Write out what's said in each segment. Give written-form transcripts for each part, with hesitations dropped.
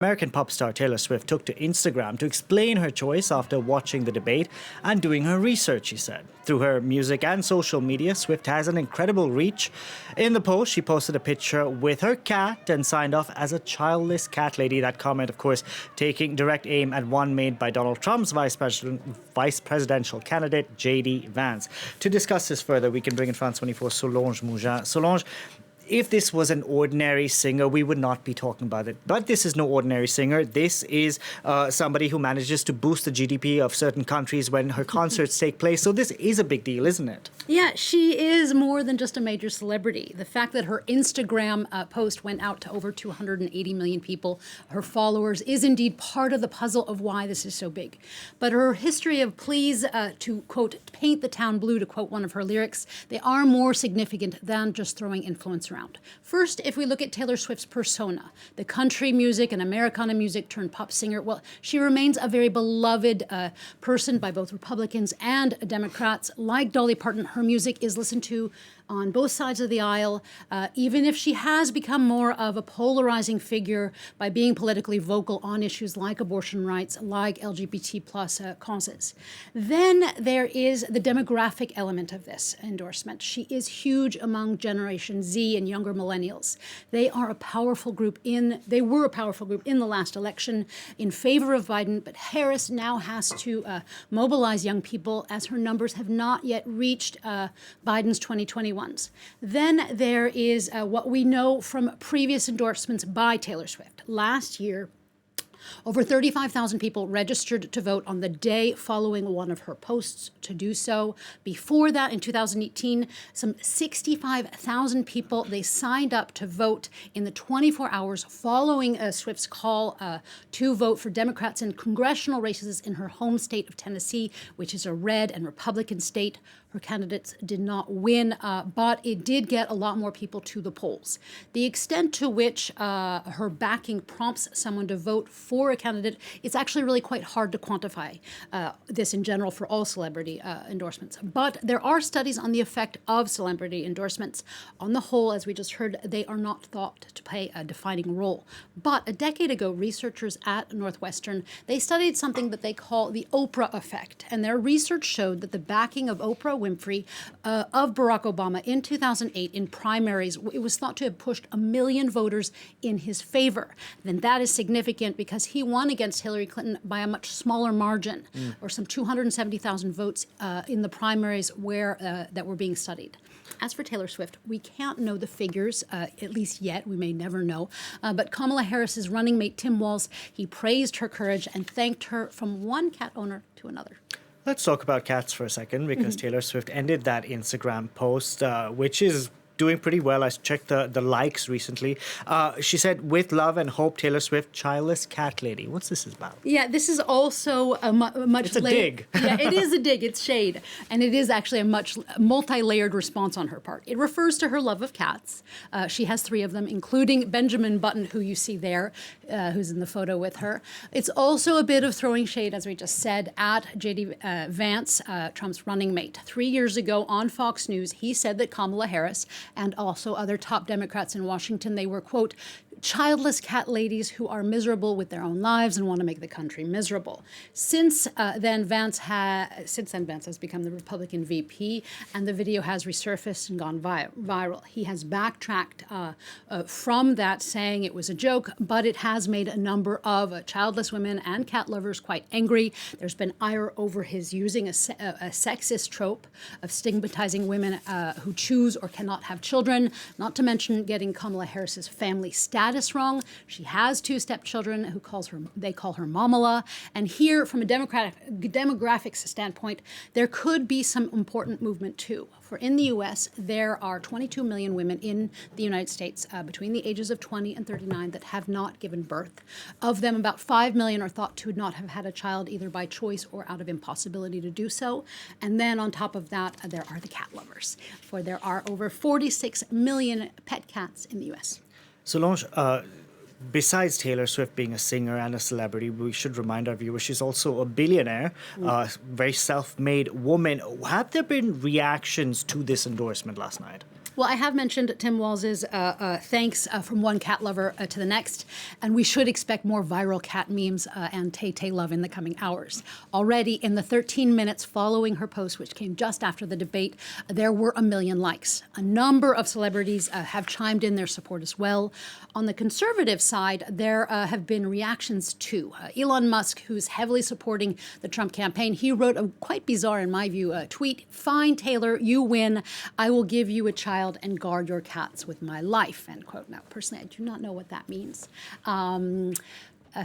American pop star Taylor Swift took to Instagram to explain her choice after watching the debate and doing her research, she said. Through her music and social media, Swift has an incredible reach. In the post, she posted a picture with her cat and signed off as a childless cat lady. That comment, of course, taking direct aim at one made by Donald Trump's vice presidential candidate, J.D. Vance. To discuss this further, we can bring in France 24 Solange Mougin. Solange, if this was an ordinary singer, we would not be talking about it. But this is no ordinary singer. This is somebody who manages to boost the GDP of certain countries when her concerts take place. So this is a big deal, isn't it? Yeah, she is more than just a major celebrity. The fact that her Instagram post went out to over 280 million people, her followers, is indeed part of the puzzle of why this is so big. But her history of pleas to, quote, paint the town blue, to quote one of her lyrics, they are more significant than just throwing influence around. First, if we look at Taylor Swift's persona, the country music and Americana music turned pop singer, well, she remains a very beloved person by both Republicans and Democrats. Like Dolly Parton, her music is listened to on both sides of the aisle, even if she has become more of a polarizing figure by being politically vocal on issues like abortion rights, like LGBT plus causes. Then there is the demographic element of this endorsement. She is huge among Generation Z and younger millennials. They were a powerful group in the last election in favor of Biden, but Harris now has to mobilize young people as her numbers have not yet reached Biden's 2021. Then there is what we know from previous endorsements by Taylor Swift. Last year, over 35,000 people registered to vote on the day following one of her posts to do so. Before that, in 2018, some 65,000 people, they signed up to vote in the 24 hours following Swift's call to vote for Democrats in congressional races in her home state of Tennessee, which is a red and Republican state. Her candidates did not win, but it did get a lot more people to the polls. The extent to which her backing prompts someone to vote for a candidate, it's actually really quite hard to quantify this in general for all celebrity endorsements. But there are studies on the effect of celebrity endorsements. On the whole, as we just heard, they are not thought to play a defining role. But a decade ago, researchers at Northwestern, they studied something that they call the Oprah effect. And their research showed that the backing of Oprah Winfrey of Barack Obama in 2008 in primaries, it was thought to have pushed 1 million voters in his favor. Then that is significant because he won against Hillary Clinton by a much smaller margin, or some 270,000 votes in the primaries that were being studied. As for Taylor Swift, we can't know the figures, at least yet. We may never know. But Kamala Harris's running mate, Tim Walz, he praised her courage and thanked her from one cat owner to another. Let's talk about cats for a second, because Taylor Swift ended that Instagram post, which is doing pretty well. I checked the likes recently. She said, "With love and hope, Taylor Swift, childless cat lady." What's this about? Yeah, this is also a much. It's a dig. Yeah, it is a dig. It's shade, and it is actually a much multi-layered response on her part. It refers to her love of cats. She has 3 of them, including Benjamin Button, who you see there, who's in the photo with her. It's also a bit of throwing shade, as we just said, at J.D. Vance, Trump's running mate. 3 years ago on Fox News, he said that Kamala Harris and also other top Democrats in Washington, they were, quote, childless cat ladies who are miserable with their own lives and want to make the country miserable. Since then, Vance has become the Republican VP, and the video has resurfaced and gone viral. He has backtracked from that, saying it was a joke, but it has made a number of childless women and cat lovers quite angry. There's been ire over his using a sexist trope of stigmatizing women who choose or cannot have children, not to mention getting Kamala Harris's family status wrong. She has 2 stepchildren they call her Mamala. And here, from a demographics standpoint, there could be some important movement too. For in the U.S., there are 22 million women in the United States between the ages of 20 and 39 that have not given birth. Of them, about 5 million are thought to not have had a child either by choice or out of impossibility to do so. And then on top of that, there are the cat lovers, for there are over 46 million pet cats in the U.S. Solange, besides Taylor Swift being a singer and a celebrity, we should remind our viewers she's also a billionaire, very self-made woman. Have there been reactions to this endorsement last night? Well, I have mentioned Tim Walls's thanks from one cat lover to the next, and we should expect more viral cat memes and Tay-Tay love in the coming hours. Already, in the 13 minutes following her post, which came just after the debate, there were 1 million likes. A number of celebrities have chimed in their support as well. On the conservative side, there have been reactions too. Elon Musk, who's heavily supporting the Trump campaign, he wrote a quite bizarre, in my view, tweet, "Fine, Taylor, you win. I will give you a child and guard your cats with my life," end quote. Now, personally, I do not know what that means.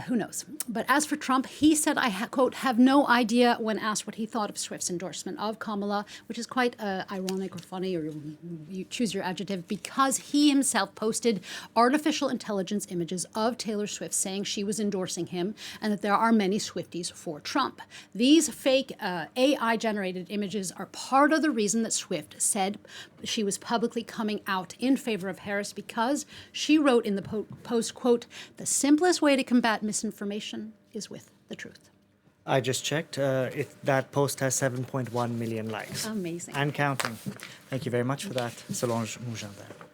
Who knows? But as for Trump, he said, quote, "have no idea," when asked what he thought of Swift's endorsement of Kamala, which is quite ironic or funny, or you choose your adjective, because he himself posted artificial intelligence images of Taylor Swift saying she was endorsing him and that there are many Swifties for Trump. These fake AI-generated images are part of the reason that Swift said she was publicly coming out in favor of Harris, because she wrote in the post, quote, "the simplest way to combat misinformation is with the truth." I just checked. That post has 7.1 million likes. Amazing. And counting. Thank you very much for that, Solange Mougin there.